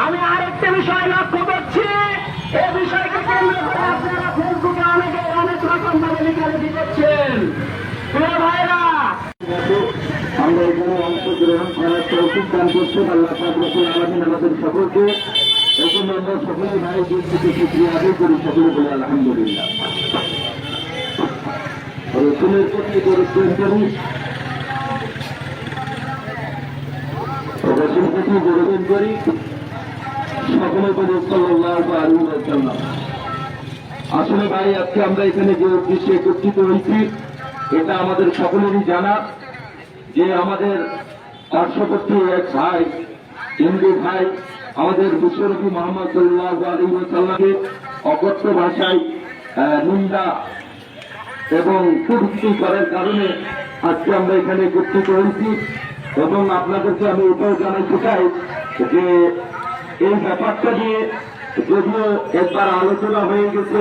আমি আরেকটা বিষয় লক্ষ্য করছি, এই বিষয়কে কেন্দ্র করে আপনারা ফেসবুকে অনেক রকম ভাবে লেখালেখি করছেন। প্রিয় ভাইরা, আমরা এখানে অংশগ্রহণ করার তৌফিক দান করছেন আল্লাহ পাক রব্বুল আলামিন আমাদের সকলকে। এই জন্য আমরা সকলে ভাই দিক থেকে শুকরিয়া আদায় করি, সকলে বলে আলহামদুলিল্লাহ। রসুলের প্রতি গৌরব করি, রসুলের প্রতি গৌরব করি, সকলে বলে সাল্লাল্লাহু আলাইহি ওয়াসাল্লাম। আসলে ভাই আজকে আমরা এখানে যে উদ্দেশ্যে একত্রিত হয়েছি এটা আমাদের সকলেরই জানা, যে আমাদের পার্শ্ববর্তী এক ভাই, হিন্দু ভাই, আমাদের বিশ্বনবী মুহাম্মদ সাল্লাল্লাহু আলাইহি ওয়াসাল্লামকে অকথ্য ভাষায় নিন্দা এবং কুরুক্তি করার কারণে আজকে আমরা এখানে একত্রিত হয়েছি। এবং আপনাদেরকে আমি এটাও জানাইতে চাই যে এই ব্যাপারটা নিয়ে যদিও একবার আলোচনা হয়ে গেছে,